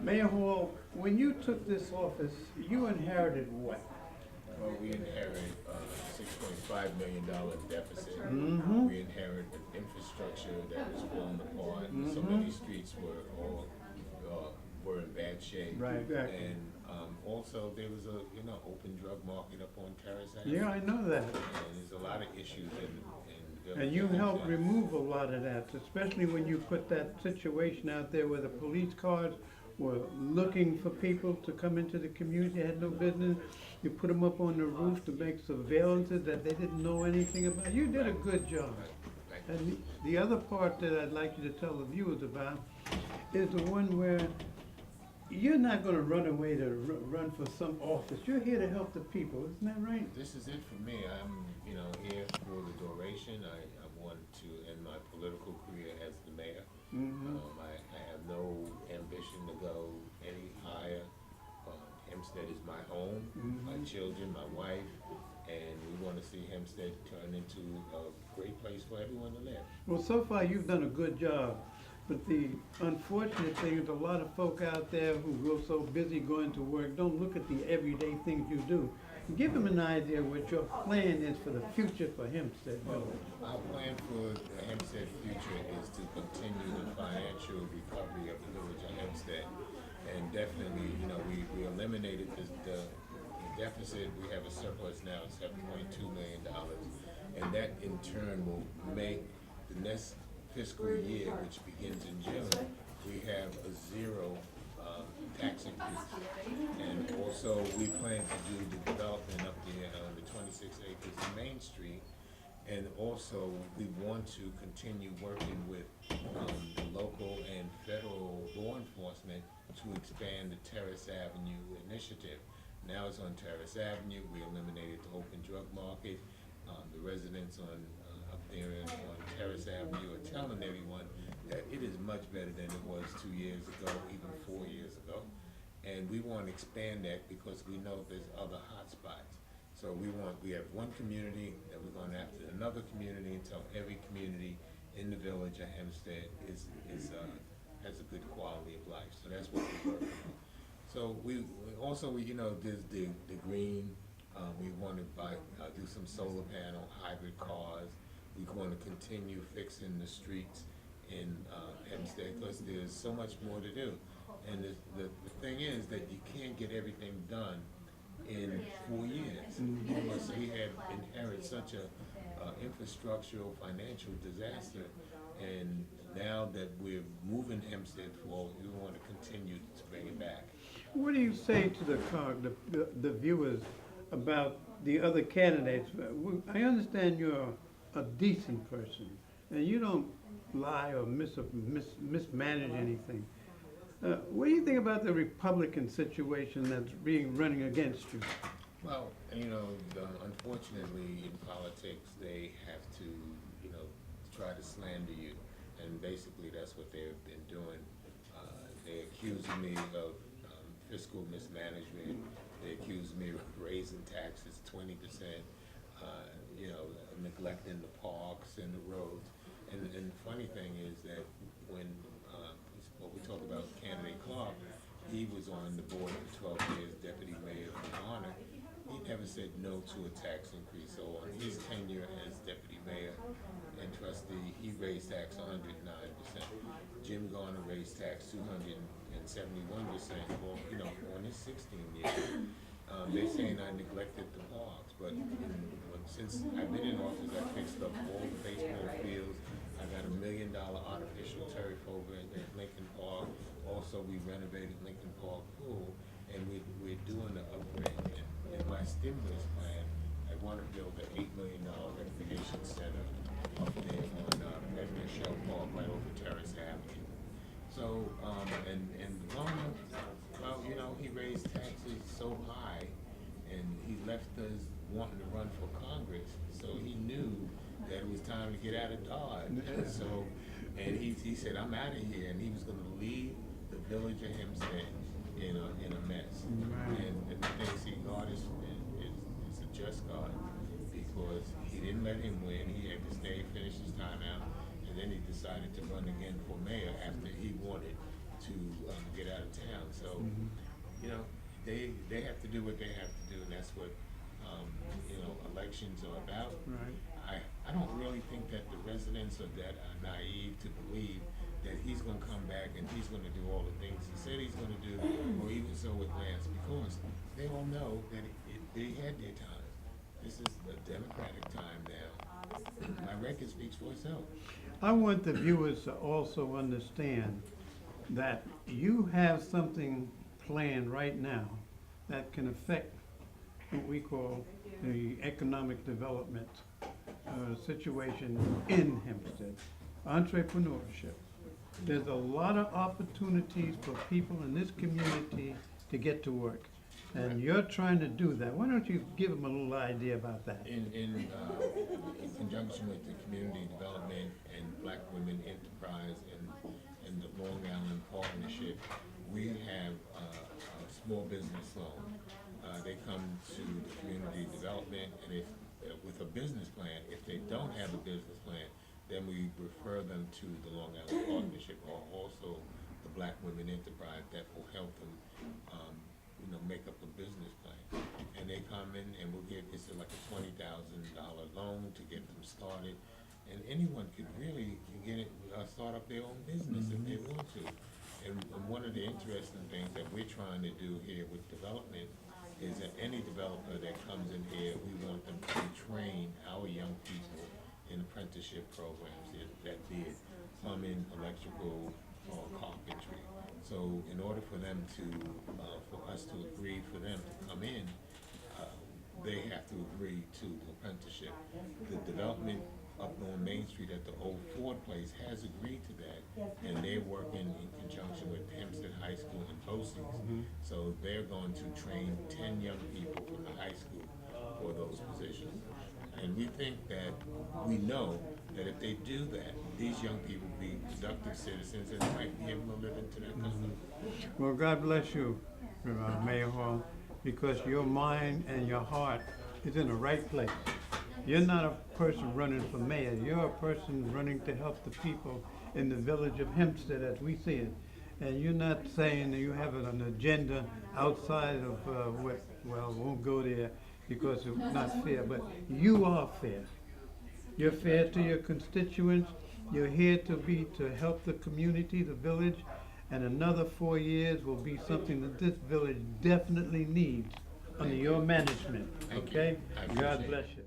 Mayor Hall, when you took this office, you inherited what? Well, we inherited a $6.5 million deficit. Mm-hmm. We inherited infrastructure that was falling apart. So Mm-hmm. many streets were in bad shape. Right, exactly. And also there was a open drug market up on Terrace Avenue. Yeah, I know that. And there's a lot of issues in the And village. you of helped Hempstead. remove a lot of that, especially when you put that situation out there where the police cars were looking for people to come into the community, had no business. You put them up on the roof to make surveillances that they didn't know anything about. You did a good job. Right. And the other part that I'd like you to tell the viewers about is the one where you're not gonna run away to run for some office. You're here to help the people, isn't that right? This is it for me. I'm, here for the duration. I want to end my political career as the mayor. Mm-hmm. I have no ambition to go any higher. Hempstead is my home, my children, my wife, and we want to see Hempstead turn into a great place for everyone to live. Well, so far you've done a good job, but the unfortunate thing is a lot of folk out there who go so busy going to work don't look at the everyday things you do. Give them an idea what your plan is for the future for Hempstead Village. Our plan for the Hempstead future is to continue the financial recovery of the village of Hempstead. And definitely, we eliminated the deficit. We have a surplus now of $7.2 million. And that in turn will make the next fiscal year, which begins in June, we have a zero tax increase. And also, we plan to do the development up there on the 26 acres in Main Street. And also, we want to continue working with the local and federal law enforcement to expand the Terrace Avenue initiative. Now it's on Terrace Avenue. We eliminated the open drug market. The residents up there on Terrace Avenue are telling everyone that it is much better than it was 2 years ago, even 4 years ago. And we want to expand that because we know there's other hot spots. So we have one community, and we're going after another community until every community in the village of Hempstead has a good quality of life. So that's what we're working on. So we also, there's the green. We want to do some solar panel hybrid cars. We want to continue fixing the streets in Hempstead because there's so much more to do. And the thing is that you can't get everything done in 4 years. Because we have inherited such a infrastructural financial disaster, and now that we're moving Hempstead forward, we want to continue to bring it back. What do you say to the viewers about the other candidates? I understand you're a decent person, and you don't lie or mismanage anything. What do you think about the Republican situation that's running against you? Well, unfortunately in politics they have to, try to slander you, and basically that's what they've been doing. They accuse me of fiscal mismanagement. They accuse me of raising taxes 20%, neglecting the parks and the roads. And the funny thing is that when we talk about candidate Clark, he was on the board for 12 years, deputy mayor of Garner. He never said no to a tax increase. So on his tenure as deputy mayor and trustee, he raised tax 109%. Jim Garner raised tax 271%. Well, on his 16 years, they're saying I neglected the parks, but since I've been in office, I fixed up all the baseball fields. I got $1 million artificial turf over at Lincoln Park. Also, we renovated Lincoln Park Pool, and we're doing the upgrade. In my stimulus plan, I want to build an $8 million recreation center up there on Redmond Shell Park, right over Terrace Avenue. So, and Garner, well, he raised taxes so high, and he left us wanting to run for Congress. So he knew that it was time to get out of Dodge. So, and he said, I'm out of here, and he was going to leave the village of Hempstead in a mess. Right. And the thing is, God is a just God, because he didn't let him win. He had to stay, finish his time out, and then he decided to run again for mayor after he wanted to get out of town. they have to do what they have to do, and that's what, you know, elections are about. Right. I don't really think that the residents are that naive to believe that he's gonna come back and he's gonna do all the things he said he's gonna do, or even so with Lance, because they all know that they had their time. This is a democratic time now. My record speaks for itself. I want the viewers to also understand that you have something planned right now that can affect what we call the economic development situation in Hempstead, entrepreneurship. There's a lot of opportunities for people in this community to get to work, and you're trying to do that. Why don't you give them a little idea about that? In conjunction with the community development and Black Women Enterprise and the Long Island Partnership, we have a small business loan. They come to the community development, and if with a business plan, if they don't have a business plan, then we refer them to the Long Island Partnership, or also the Black Women Enterprise, that will help them, you know, make up a business plan. And they come in and we'll give, it's like a $20,000 loan to get them started. And anyone could really get it, start up their own business if they want to. And one of the interesting things that we're trying to do here with development is that any developer that comes in here, we want them to train our young people in apprenticeship programs, that be it plumbing, electrical, or carpentry. So in order for them to, for us to agree for them to come in, they have to agree to the apprenticeship. The development up on Main Street at the old Ford place has agreed to that, and they're working in conjunction with Hempstead High School and BOCES. So they're going to train 10 young people from the high school for those positions. And we think that, we know that if they do that, these young people will be productive citizens and might be able to live into their community. Well, God bless you, Mayor Hall, because your mind and your heart is in the right place. You're not a person running for mayor. You're a person running to help the people in the village of Hempstead as we see it. And you're not saying that you have an agenda outside of what, well, won't go there because it's not fair, but you are fair. You're fair to your constituents. You're here to help the community, the village, and another 4 years will be something that this village definitely needs under your management, Thank you. okay? I God appreciate bless it. you.